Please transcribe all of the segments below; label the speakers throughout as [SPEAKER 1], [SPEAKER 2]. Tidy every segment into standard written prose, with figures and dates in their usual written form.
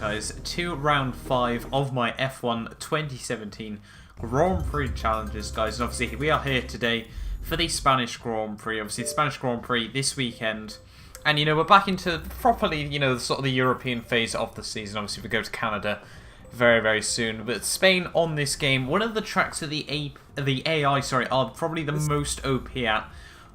[SPEAKER 1] guys, to round 5 of my F1 2017 Grand Prix challenges, guys. And obviously we are here today for the Spanish Grand Prix. Obviously the Spanish Grand Prix this weekend. And, you know, we're back into properly, you know, sort of the European phase of the season. Obviously we go to Canada very, very soon. But Spain on this game, one of the tracks that the AI are probably the most OP at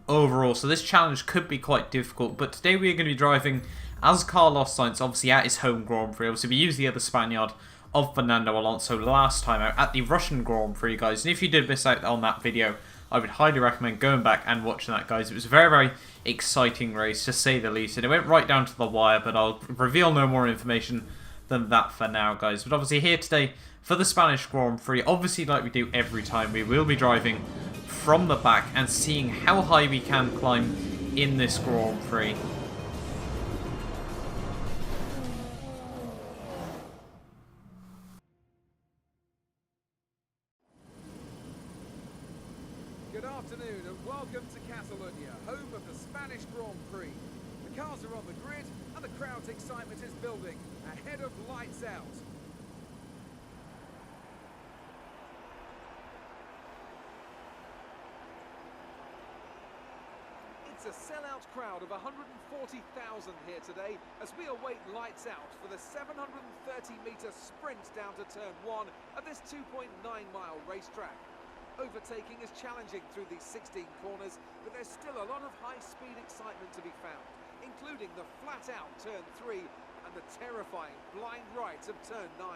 [SPEAKER 1] overall. So this challenge could be quite difficult. But today we are going to be driving as Carlos Sainz, obviously at his home Grand Prix. Obviously we used the other Spaniard of Fernando Alonso last time out at the Russian Grand Prix, guys. And if you did miss out on that video, I would highly recommend going back and watching that, guys. It was a very, very exciting race, to say the least. And it went right down to the wire, but I'll reveal no more information than that for now, guys. But obviously here today for the Spanish Grand Prix, obviously like we do every time, we will be driving from the back and seeing how high we can climb in this Grand Prix.
[SPEAKER 2] Good afternoon and welcome to Catalonia, home of the Spanish Grand Prix. The cars are on the grid and the crowd's excitement is building ahead of lights out. It's a sellout crowd of 140,000 here today as we await lights out for the 730-metre sprint down to turn 1 of this 2.9-mile racetrack. Overtaking is challenging through these 16 corners, but there's still a lot of high-speed excitement to be found, including the flat-out turn 3 and the terrifying blind right of turn 9.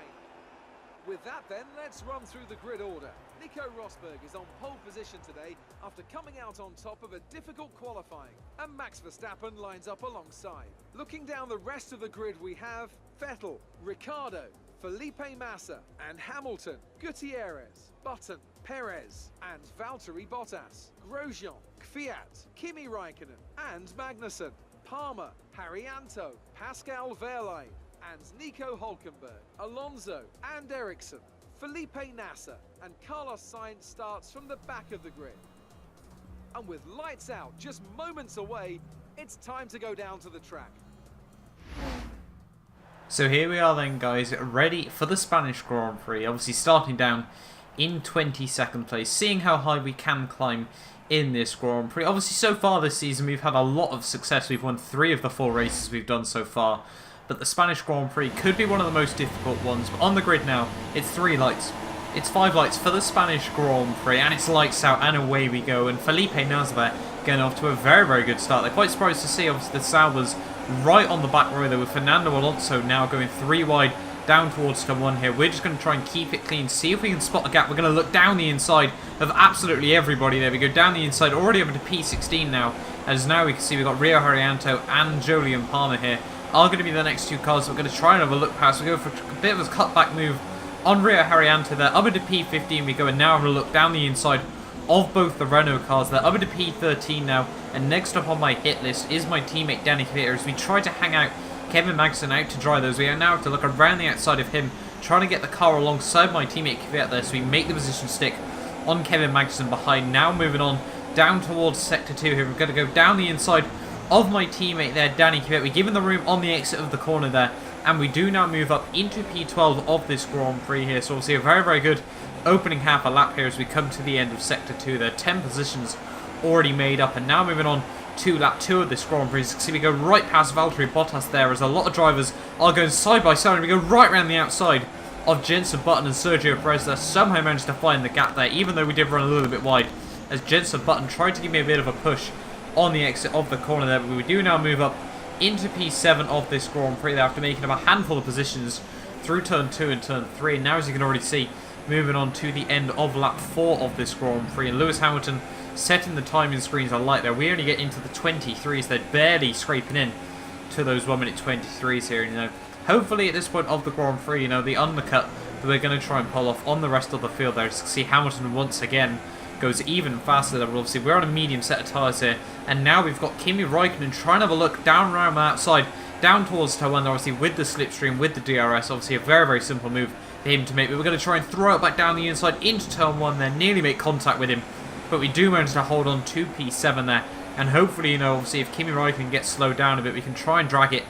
[SPEAKER 2] With that then, let's run through the grid order. Nico Rosberg is on pole position today after coming out on top of a difficult qualifying, and Max Verstappen lines up alongside. Looking down the rest of the grid, we have Vettel, Ricciardo, Felipe Massa and Hamilton, Gutierrez, Button, Perez and Valtteri Bottas, Grosjean, Kvyat, Kimi Raikkonen and Magnussen, Palmer, Haryanto, Pascal Wehrlein and Nico Hülkenberg, Alonso and Ericsson, Felipe Nasser and Carlos Sainz starts from the back of the grid. And with lights out just moments away, it's time to go down to the track.
[SPEAKER 1] So here we are then, guys, ready for the Spanish Grand Prix. Obviously starting down in 22nd place, seeing how high we can climb in this Grand Prix. Obviously so far this season we've had a lot of success. We've won 3 of the 4 races we've done so far. But the Spanish Grand Prix could be one of the most difficult ones. But on the grid now, it's 3 lights. It's 5 lights for the Spanish Grand Prix, and it's lights out, and away we go. And Felipe Nasr getting off to a very, very good start. They're quite surprised to see, obviously, the Saubers right on the back row there, with Fernando Alonso now going 3 wide down towards turn 1 here. We're just going to try and keep it clean, see if we can spot a gap. We're going to look down the inside of absolutely everybody there. We go down the inside, already up into P16 now, as now we can see we've got Rio Haryanto and Julian Palmer here are going to be the next 2 cars. We're going to try and have a look past. We go for a bit of a cutback move on Rio Haryanto there. Up into P15 we go, and now have a look down the inside of both the Renault cars there. Up into P13 now, and next up on my hit list is my teammate Danny Capure as we try to hang out Kevin Magnussen out to dry those. We now have to look around the outside of him, trying to get the car alongside my teammate Capure there, so we make the position stick on Kevin Magnussen behind. Now moving on down towards Sector 2 here. We're going to go down the inside of my teammate there, Danny Capure. We give him the room on the exit of the corner there, and we do now move up into P12 of this Grand Prix here. So we'll see a very, very good opening half a lap here as we come to the end of Sector 2 there. 10 positions already made up, and now moving on to lap 2 of this Grand Prix. As you can see, we go right past Valtteri Bottas there, as a lot of drivers are going side by side, and we go right around the outside of Jenson Button and Sergio Perez there. Somehow managed to find the gap there, even though we did run a little bit wide, as Jenson Button tried to give me a bit of a push on the exit of the corner there. But we do now move up into P7 of this Grand Prix there after making up a handful of positions through turn 2 and turn 3. And now, as you can already see, moving on to the end of lap 4 of this Grand Prix, and Lewis Hamilton setting the timing screens alight there. We only get into the 23s. They're barely scraping in to those 1-minute 23s here. And, you know, hopefully at this point of the Grand Prix, you know, the undercut that we're going to try and pull off on the rest of the field there. As you can see, Hamilton once again goes even faster there. Obviously we're on a medium set of tyres here, and now we've got Kimi Raikkonen trying to have a look down around the outside, down towards turn 1, obviously with the slipstream, with the DRS. Obviously a very, very simple move for him to make, but we're going to try and throw it back down the inside into turn 1 there, nearly make contact with him, but we do manage to hold on to P7 there, and hopefully, you know, obviously if Kimi Raikkonen gets slowed down a bit, we can try and drag it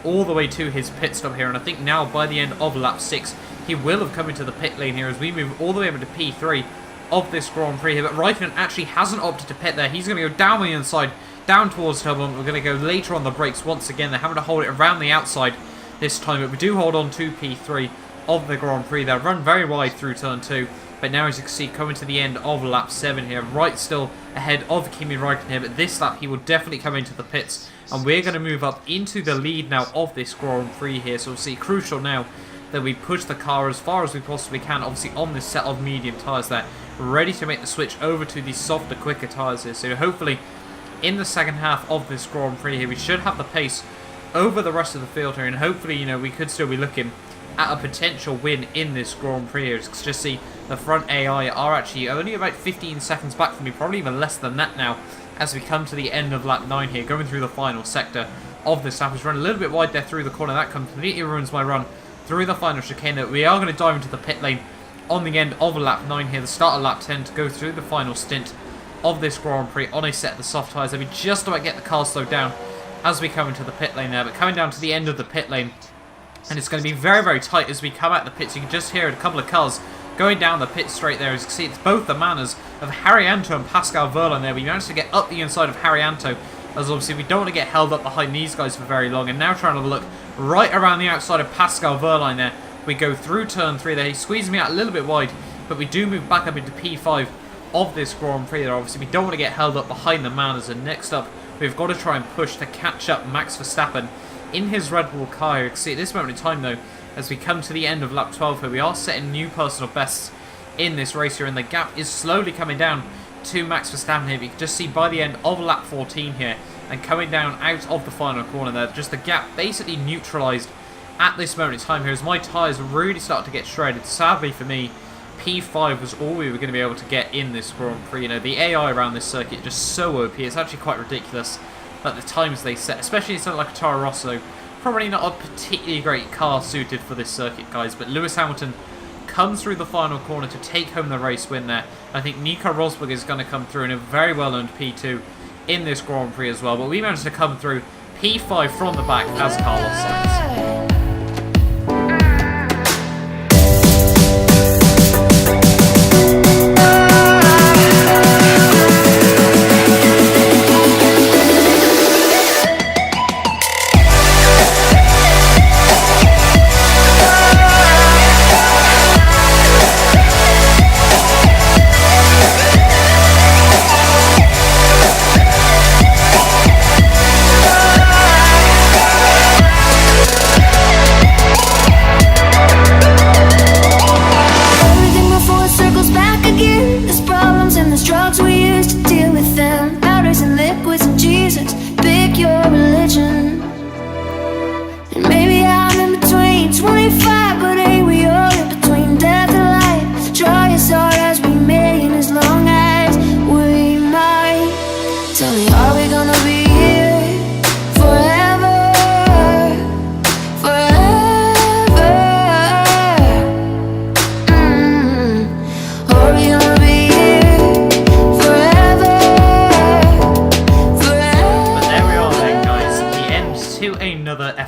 [SPEAKER 1] all the way to his pit stop here, and I think now by the end of lap 6, he will have come into the pit lane here as we move all the way over to P3 of this Grand Prix here. But Raikkonen actually hasn't opted to pit there. He's going to go down the inside, down towards Turbulent. We're going to go later on the brakes once again. They're having to hold it around the outside this time, but we do hold on to P3 of the Grand Prix there. Run very wide through turn 2, but now as you can see, coming to the end of lap 7 here, right still ahead of Kimi Raikkonen here, but this lap he will definitely come into the pits, and we're going to move up into the lead now of this Grand Prix here. So obviously crucial now that we push the car as far as we possibly can, obviously on this set of medium tyres there, ready to make the switch over to the softer, quicker tyres here. So hopefully in the second half of this Grand Prix here, we should have the pace over the rest of the field here, and hopefully, you know, we could still be looking at a potential win in this Grand Prix here. Just see the front AI are actually only about 15 seconds back from me, probably even less than that now, as we come to the end of lap 9 here, going through the final sector of this lap. Has run a little bit wide there through the corner. That completely ruins my run through the final chicane. We are going to dive into the pit lane on the end of lap 9 here, the start of lap 10, to go through the final stint of this Grand Prix on a set of the soft tyres. We just about get the car slowed down as we come into the pit lane there, but coming down to the end of the pit lane, and it's going to be very, very tight as we come out the pits. You can just hear a couple of cars going down the pit straight there. As you can see, it's both the manners of Haryanto and Pascal Verlaine there. We managed to get up the inside of Haryanto, as obviously we don't want to get held up behind these guys for very long, and now trying to look right around the outside of Pascal Verlaine there. We go through turn 3 there. He squeezed me out a little bit wide, but we do move back up into P5 of this Grand Prix there. Obviously we don't want to get held up behind the manners, and next up we've got to try and push to catch up Max Verstappen in his Red Bull car. You can see at this moment in time though, as we come to the end of lap 12 here, we are setting new personal bests in this race here, and the gap is slowly coming down to Max Verstappen here. You can just see by the end of lap 14 here, and coming down out of the final corner there, just the gap basically neutralised at this moment in time here, as my tyres really start to get shredded. Sadly for me, P5 was all we were going to be able to get in this Grand Prix. You know, the AI around this circuit just so OP. It's actually quite ridiculous at the times they set, especially in something like a Toro Rosso. Probably not a particularly great car suited for this circuit, guys, but Lewis Hamilton comes through the final corner to take home the race win there. I think Nico Rosberg is going to come through in a very well-earned P2 in this Grand Prix as well, but we managed to come through P5 from the back as Carlos Sainz.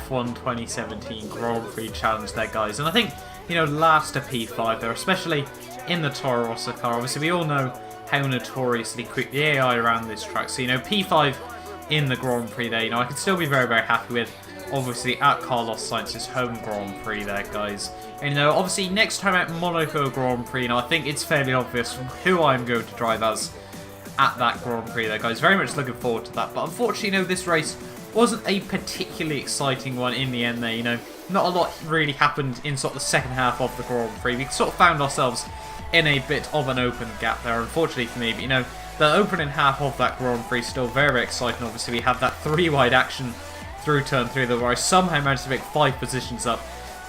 [SPEAKER 1] F1 2017 Grand Prix challenge there, guys. And I think, you know, last to P5 there, especially in the Toro Rosso car. Obviously, we all know how notoriously quick the AI around this track. So, you know, P5 in the Grand Prix there, you know, I can still be very, very happy with, obviously, at Carlos Sainz's home Grand Prix there, guys. And, you know, obviously, next time at Monaco Grand Prix, you know, I think it's fairly obvious who I'm going to drive as at that Grand Prix there, guys. Very much looking forward to that. But unfortunately, you know, this race wasn't a particularly exciting one in the end there, you know. Not a lot really happened in sort of the second half of the Grand Prix. We sort of found ourselves in a bit of an open gap there, unfortunately for me. But, you know, the opening half of that Grand Prix still very, very exciting. Obviously, we had that three-wide action through turn 3 there, where I somehow managed to pick 5 positions up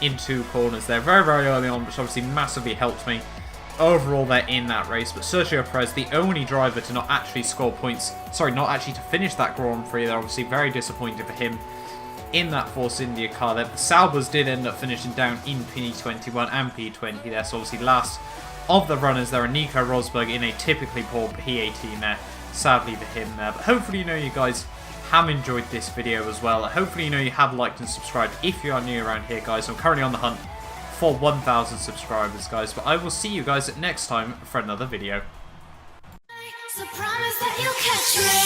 [SPEAKER 1] in 2 corners there. Very, very early on, which obviously massively helped me overall there in that race. But Sergio Perez, the only driver to not actually score points, sorry, not actually to finish that Grand Prix there, obviously very disappointed for him in that Force India car there. The Saubers did end up finishing down in P21 and P20 there, so obviously last of the runners there, and Nico Rosberg in a typically poor P18 there, sadly for him there. But hopefully, you know, you guys have enjoyed this video as well. Hopefully, you know, you have liked and subscribed if you are new around here, guys. I'm currently on the hunt for 1,000 subscribers, guys. But I will see you guys next time for another video.
[SPEAKER 3] So promise that you'll catch me.